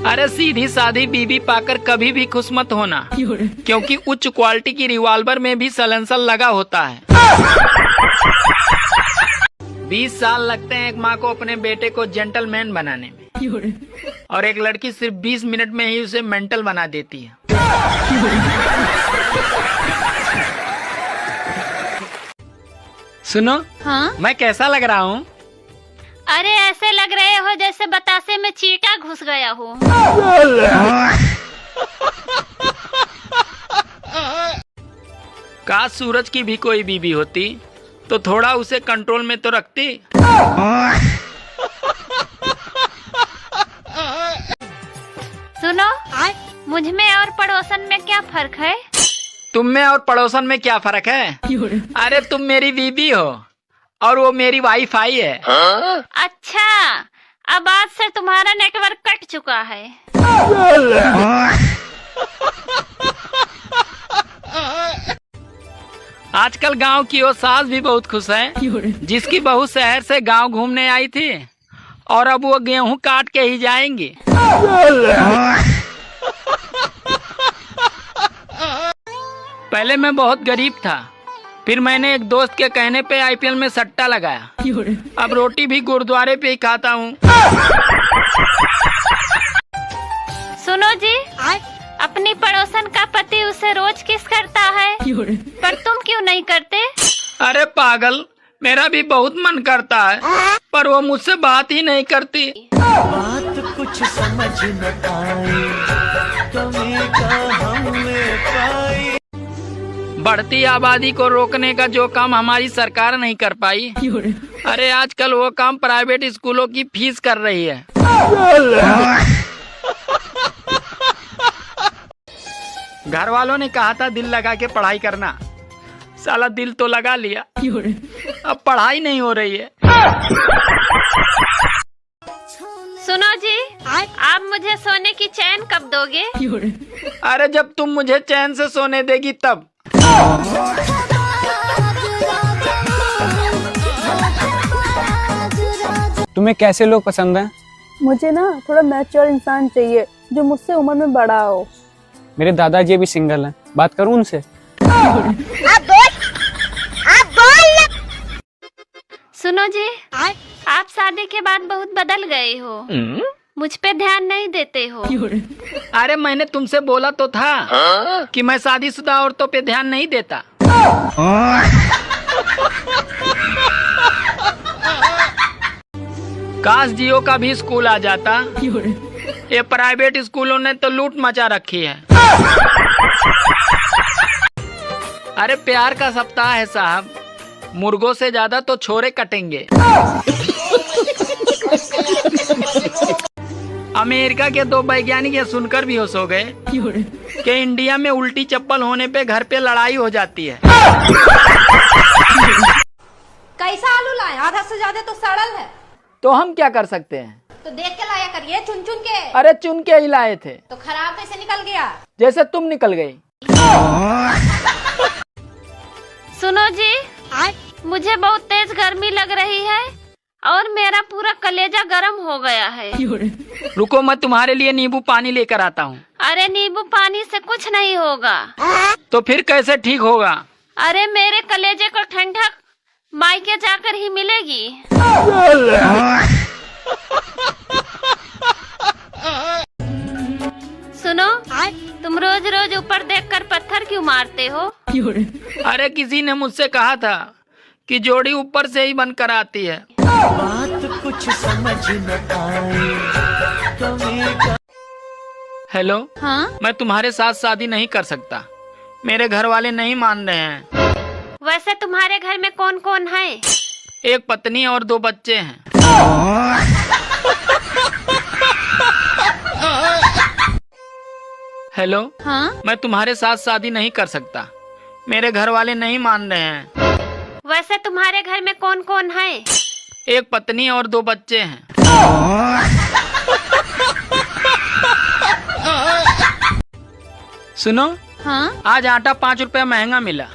अरे सीधी सादी बीबी पाकर कभी भी खुश मत होना, क्योंकि उच्च क्वालिटी की रिवॉल्वर में भी सलेंसर लगा होता है। 20 साल लगते हैं एक माँ को अपने बेटे को जेंटलमैन बनाने में, और एक लड़की सिर्फ 20 मिनट में ही उसे मेंटल बना देती है। सुनो, हाँ? मैं कैसा लग रहा हूँ? अरे ऐसे लग रहे हो जैसे बतासे में चींटा घुस गया हो। काश सूरज की भी कोई बीबी होती तो थोड़ा उसे कंट्रोल में तो रखती। सुनो, मुझ में और पड़ोसन में क्या फर्क है? तुम में और पड़ोसन में क्या फर्क है? अरे तुम मेरी बीबी हो और वो मेरी वाईफाई है। अच्छा, अब आज से तुम्हारा नेटवर्क कट चुका है। आजकल गांव की वो सास भी बहुत खुश है, जिसकी बहू शहर से गांव घूमने आई थी और अब वो गेहूं काट के ही जाएंगी। पहले मैं बहुत गरीब था, फिर मैंने एक दोस्त के कहने पे आईपीएल में सट्टा लगाया। अब रोटी भी गुरुद्वारे पे ही खाता हूँ। सुनो जी, अपनी पड़ोसन का पति उसे रोज किस करता है, पर तुम क्यों नहीं करते? अरे पागल, मेरा भी बहुत मन करता है, पर वो मुझसे बात ही नहीं करती। बात कुछ समझ न आई, कमी का हमने पाई। बढ़ती आबादी को रोकने का जो काम हमारी सरकार नहीं कर पाई, अरे आजकल वो काम प्राइवेट स्कूलों की फीस कर रही है। घर वालों ने कहा था दिल लगा के पढ़ाई करना, साला दिल तो लगा लिया, अब पढ़ाई नहीं हो रही है। सुनो जी, आप मुझे सोने की चैन कब दोगे? अरे जब तुम मुझे चैन से सोने देगी तब। तुम्हें कैसे लोग पसंद हैं? मुझे ना थोड़ा मैच्योर इंसान चाहिए जो मुझसे उम्र में बड़ा हो। मेरे दादाजी भी सिंगल हैं, बात करूं उनसे? सुनो जी, आप शादी के बाद बहुत बदल गए हो, मुझ पे ध्यान नहीं देते हो। अरे मैंने तुमसे बोला तो था कि मैं शादीशुदा औरतों पे ध्यान नहीं देता। काश जियो का भी स्कूल आ जाता, ये प्राइवेट स्कूलों ने तो लूट मचा रखी है। अरे प्यार का सप्ताह है साहब, मुर्गों से ज्यादा तो छोरे कटेंगे। अमेरिका के 2 वैज्ञानिक ये सुनकर भी होश हो गए कि इंडिया में उल्टी चप्पल होने पे घर पे लड़ाई हो जाती है। कैसा आलू लाए? आधा से ज्यादा तो सड़ल है। तो हम क्या कर सकते हैं? तो देख के लाया करिए, चुन चुन के। अरे चुन के ही लाए थे। तो खराब कैसे निकल गया? जैसे तुम निकल गई। सुनो जी, मुझे बहुत तेज गर्मी लग रही है और मेरा पूरा कलेजा गर्म हो गया है। रुको, मैं तुम्हारे लिए नींबू पानी लेकर आता हूँ। अरे नींबू पानी से कुछ नहीं होगा। तो फिर कैसे ठीक होगा? अरे मेरे कलेजे को ठंडक मायके जाकर ही मिलेगी। सुनो, तुम रोज रोज ऊपर देखकर पत्थर क्यों मारते हो? अरे किसी ने मुझसे कहा था कि जोड़ी ऊपर से ही बनकर आती है। बात कुछ समझ न आई, कमी का। हेलो, हाँ? मैं तुम्हारे साथ शादी नहीं कर सकता, मेरे घर वाले नहीं मान रहे हैं। वैसे तुम्हारे घर में कौन कौन है? एक पत्नी और 2 बच्चे हैं। हेलो, हाँ? मैं तुम्हारे साथ शादी नहीं कर सकता, मेरे घर वाले नहीं मान रहे हैं। वैसे तुम्हारे घर में कौन कौन है? एक पत्नी और 2 बच्चे हैं। सुनो, हाँ? आज आटा 5 रुपया महंगा मिला।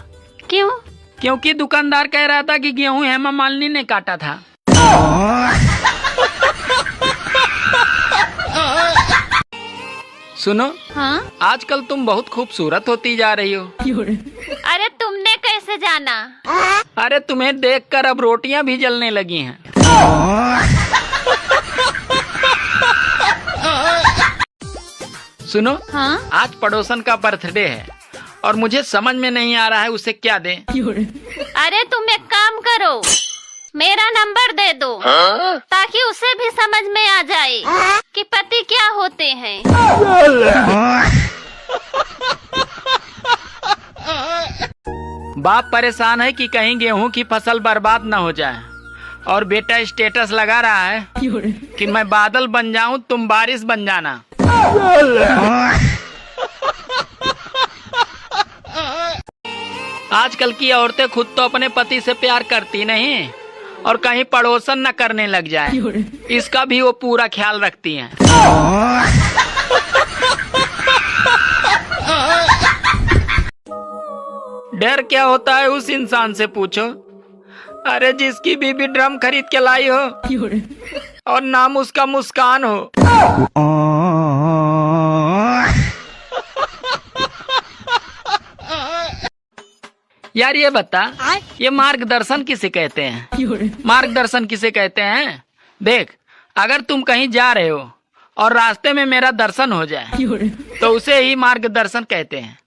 क्यों? क्योंकि दुकानदार कह रहा था कि गेहूं हेमा मालिनी ने काटा था। सुनो, हाँ? आजकल तुम बहुत खूबसूरत होती जा रही हो। अरे तुमने कैसे जाना? अरे तुम्हें देखकर अब रोटियां भी जलने लगी हैं। सुनो, हाँ? आज पड़ोसन का बर्थडे है और मुझे समझ में नहीं आ रहा है उसे क्या दें। अरे तुम एक काम करो, मेरा नंबर दे दो, ताकि उसे भी समझ में आ जाए कि पति क्या होते हैं। बाप परेशान है कि कहीं गेहूं की फसल बर्बाद न हो जाए, और बेटा स्टेटस लगा रहा है कि मैं बादल बन जाऊं, तुम बारिश बन जाना। आजकल की औरतें खुद तो अपने पति से प्यार करती नहीं और कहीं पड़ोसन न करने लग जाए, इसका भी वो पूरा ख्याल रखती हैं। डर क्या होता है उस इंसान से पूछो। अरे जिसकी बीबी ड्रम खरीद के लाई हो और नाम उसका मुस्कान हो। यार ये बता, ये मार्गदर्शन किसे कहते हैं? मार्गदर्शन किसे कहते हैं? देख, अगर तुम कहीं जा रहे हो और रास्ते में मेरा दर्शन हो जाए तो उसे ही मार्गदर्शन कहते हैं।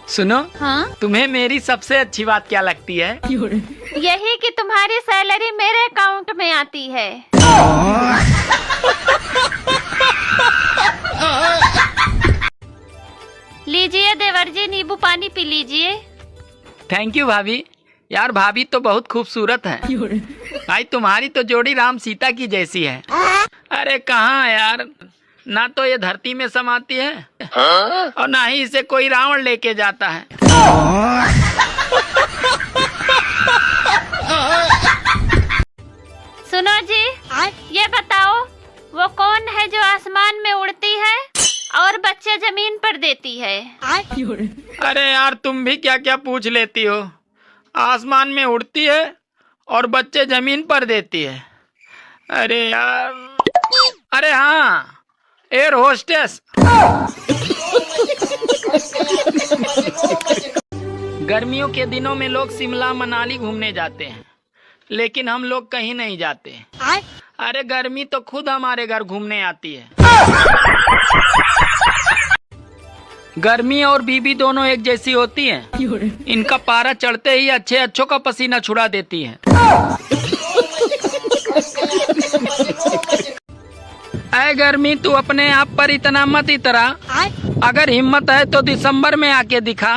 सुनो, हाँ? तुम्हें मेरी सबसे अच्छी बात क्या लगती है? यही कि तुम्हारी सैलरी मेरे अकाउंट में आती है। लीजिए देवर जी, नींबू पानी पी लीजिए। थैंक यू भाभी। यार भाभी तो बहुत खूबसूरत है। भाई तुम्हारी तो जोड़ी राम सीता की जैसी है। अरे कहाँ यार, ना तो ये धरती में समाती है और ना ही इसे कोई रावण लेके जाता है। सुनो जी, ये बताओ वो कौन है जो आसमान में उड़ती है और बच्चे जमीन पर देती है? अरे यार तुम भी क्या क्या पूछ लेती हो। आसमान में उड़ती है और बच्चे जमीन पर देती है। अरे यार, अरे हाँ, एयर होस्टेस। गर्मियों के दिनों में लोग शिमला मनाली घूमने जाते हैं, लेकिन हम लोग कहीं नहीं जाते। अरे गर्मी तो खुद हमारे घर घूमने आती है। गर्मी और बीबी दोनों एक जैसी होती हैं। इनका पारा चढ़ते ही अच्छे अच्छों का पसीना छुड़ा देती हैं। ऐ गर्मी, तू अपने आप पर इतना मत इतरा। अगर हिम्मत है तो दिसंबर में आके दिखा।